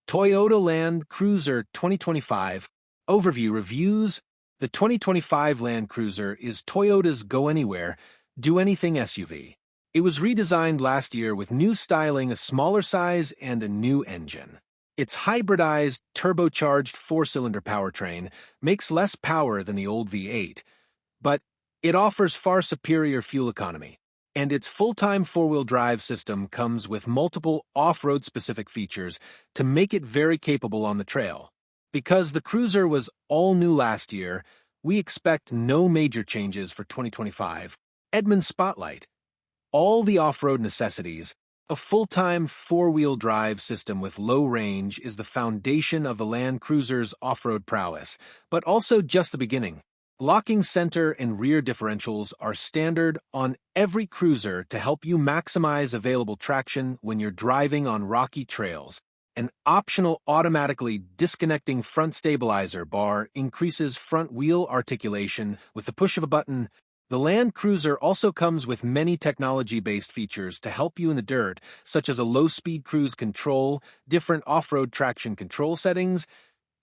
Toyota Land Cruiser 2025 Overview Reviews. The 2025 Land Cruiser is Toyota's go anywhere, do anything SUV. It was redesigned last year with new styling, a smaller size, and a new engine. Its hybridized, turbocharged four-cylinder powertrain makes less power than the old V8, but it offers far superior fuel economy. And its full-time four-wheel drive system comes with multiple off-road specific features to make it very capable on the trail. Because the Cruiser was all new last year, we expect no major changes for 2025. Edmunds Spotlight. All the off-road necessities. A full-time four-wheel drive system with low range is the foundation of the Land Cruiser's off-road prowess, but also just the beginning. Locking center and rear differentials are standard on every Cruiser to help you maximize available traction when you're driving on rocky trails. An optional automatically disconnecting front stabilizer bar increases front wheel articulation with the push of a button. The Land Cruiser also comes with many technology-based features to help you in the dirt, such as a low-speed cruise control, different off-road traction control settings,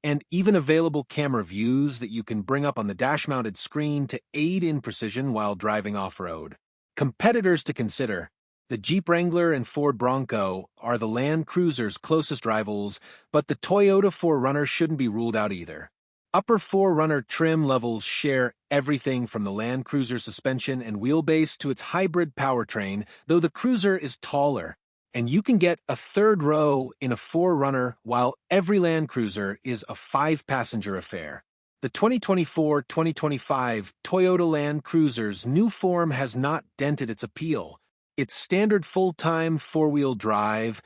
and even available camera views that you can bring up on the dash-mounted screen to aid in precision while driving off-road. Competitors to consider. The Jeep Wrangler and Ford Bronco are the Land Cruiser's closest rivals, but the Toyota 4Runner shouldn't be ruled out either. Upper 4Runner trim levels share everything from the Land Cruiser suspension and wheelbase to its hybrid powertrain, though the Cruiser is taller. And you can get a third row in a 4Runner, while every Land Cruiser is a 5-passenger affair. The 2024-2025 Toyota Land Cruiser's new form has not dented its appeal. Its standard full-time four-wheel drive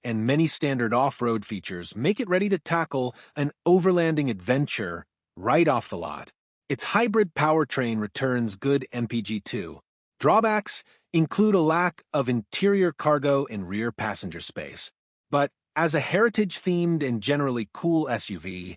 and many standard off-road features make it ready to tackle an overlanding adventure right off the lot. Its hybrid powertrain returns good MPG too. Drawbacks include a lack of interior cargo and rear passenger space. But as a heritage-themed and generally cool SUV,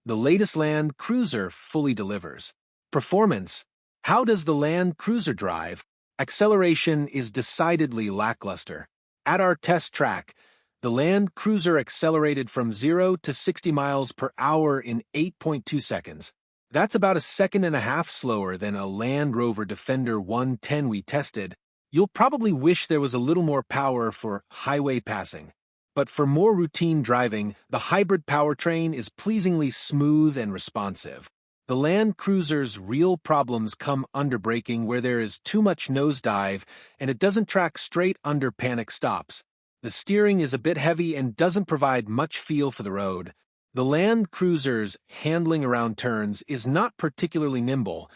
the latest Land Cruiser fully delivers. Performance. How does the Land Cruiser drive? Acceleration is decidedly lackluster. At our test track, the Land Cruiser accelerated from 0 to 60 miles per hour in 8.2 seconds. That's about a second and a half slower than a Land Rover Defender 110 we tested. You'll probably wish there was a little more power for highway passing. But for more routine driving, the hybrid powertrain is pleasingly smooth and responsive. The Land Cruiser's real problems come under braking, where there is too much nosedive and it doesn't track straight under panic stops. The steering is a bit heavy and doesn't provide much feel for the road. The Land Cruiser's handling around turns is not particularly nimble,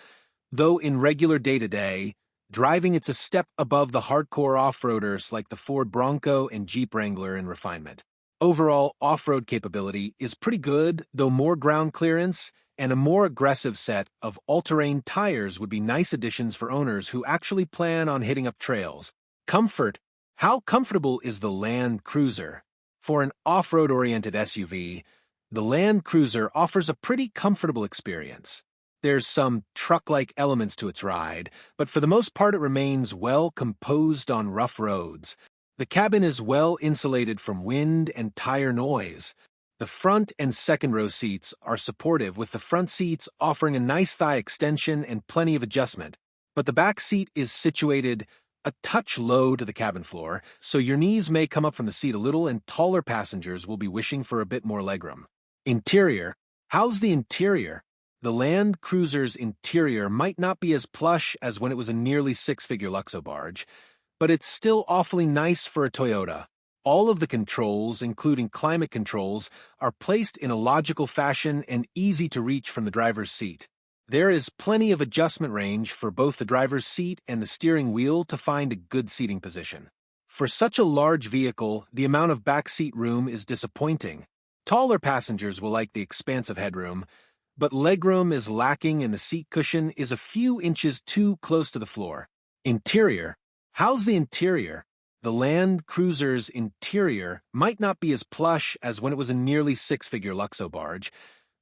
though in regular day-to-day, driving it's a step above the hardcore off-roaders like the Ford Bronco and Jeep Wrangler in refinement. Overall, off-road capability is pretty good, though more ground clearance and a more aggressive set of all-terrain tires would be nice additions for owners who actually plan on hitting up trails. Comfort. How comfortable is the Land Cruiser? For an off-road-oriented SUV, the Land Cruiser offers a pretty comfortable experience. There's some truck-like elements to its ride, but for the most part it remains well composed on rough roads. The cabin is well insulated from wind and tire noise. The front and second row seats are supportive, with the front seats offering a nice thigh extension and plenty of adjustment. But the back seat is situated a touch low to the cabin floor, so your knees may come up from the seat a little and taller passengers will be wishing for a bit more legroom. Interior. How's the interior? The Land Cruiser's interior might not be as plush as when it was a nearly six-figure Luxo barge, but it's still awfully nice for a Toyota. All of the controls, including climate controls, are placed in a logical fashion and easy to reach from the driver's seat. There is plenty of adjustment range for both the driver's seat and the steering wheel to find a good seating position. For such a large vehicle, the amount of backseat room is disappointing. Taller passengers will like the expansive headroom, but legroom is lacking and the seat cushion is a few inches too close to the floor. Interior. How's the interior? The Land Cruiser's interior might not be as plush as when it was a nearly six-figure Luxo barge,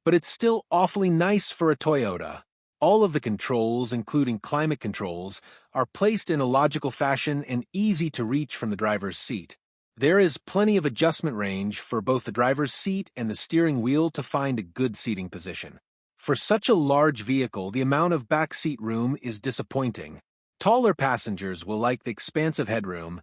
but it's still awfully nice for a Toyota. All of the controls, including climate controls, are placed in a logical fashion and easy to reach from the driver's seat. There is plenty of adjustment range for both the driver's seat and the steering wheel to find a good seating position. For such a large vehicle, the amount of back seat room is disappointing. Taller passengers will like the expansive headroom,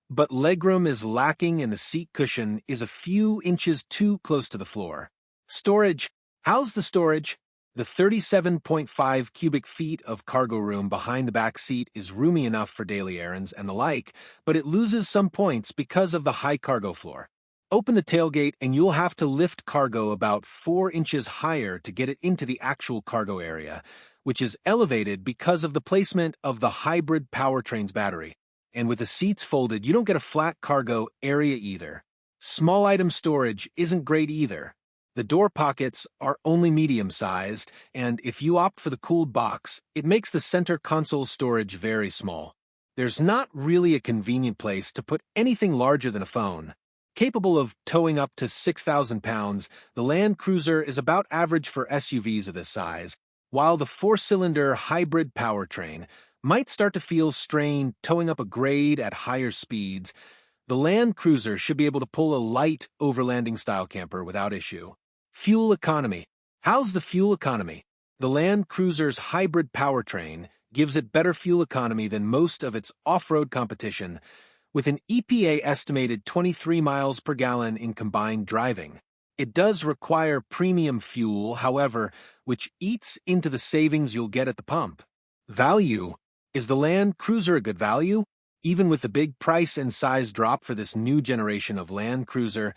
but legroom is lacking and the seat cushion is a few inches too close to the floor. Storage. How's the storage? The 37.5 cubic feet of cargo room behind the back seat is roomy enough for daily errands and the like, but it loses some points because of the high cargo floor. Open the tailgate and you'll have to lift cargo about 4 inches higher to get it into the actual cargo area, which is elevated because of the placement of the hybrid powertrain's battery. And with the seats folded, you don't get a flat cargo area either. Small item storage isn't great either. The door pockets are only medium-sized, and if you opt for the cooled box, it makes the center console storage very small. There's not really a convenient place to put anything larger than a phone. Capable of towing up to 6,000 pounds, the Land Cruiser is about average for SUVs of this size, while the 4-cylinder hybrid powertrain might start to feel strained towing up a grade at higher speeds. The Land Cruiser should be able to pull a light overlanding style camper without issue. Fuel economy. How's the fuel economy? The Land Cruiser's hybrid powertrain gives it better fuel economy than most of its off-road competition, with an EPA estimated 23 miles per gallon in combined driving. It does require premium fuel, however, which eats into the savings you'll get at the pump. Value. Is the Land Cruiser a good value? Even with the big price and size drop for this new generation of Land Cruiser,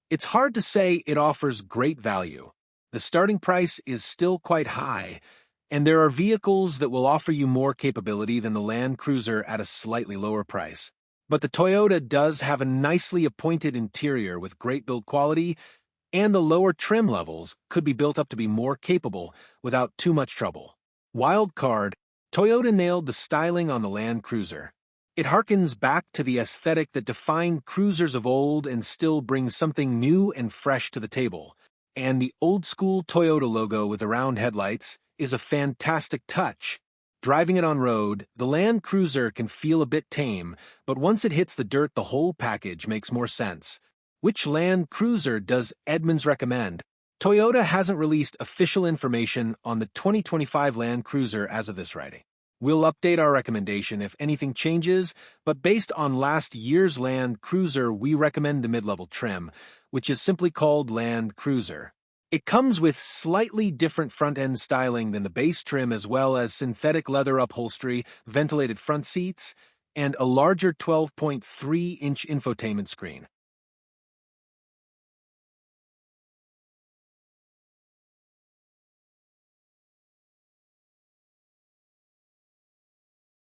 it's hard to say it offers great value. The starting price is still quite high, and there are vehicles that will offer you more capability than the Land Cruiser at a slightly lower price. But the Toyota does have a nicely appointed interior with great build quality, and the lower trim levels could be built up to be more capable without too much trouble. Wild card, Toyota nailed the styling on the Land Cruiser. It harkens back to the aesthetic that defined cruisers of old and still brings something new and fresh to the table. And the old-school Toyota logo with the round headlights is a fantastic touch. Driving it on road, the Land Cruiser can feel a bit tame, but once it hits the dirt, the whole package makes more sense. Which Land Cruiser does Edmunds recommend? Toyota hasn't released official information on the 2025 Land Cruiser as of this writing. We'll update our recommendation if anything changes, but based on last year's Land Cruiser, we recommend the mid-level trim, which is simply called Land Cruiser. It comes with slightly different front-end styling than the base trim, as well as synthetic leather upholstery, ventilated front seats, and a larger 12.3-inch infotainment screen.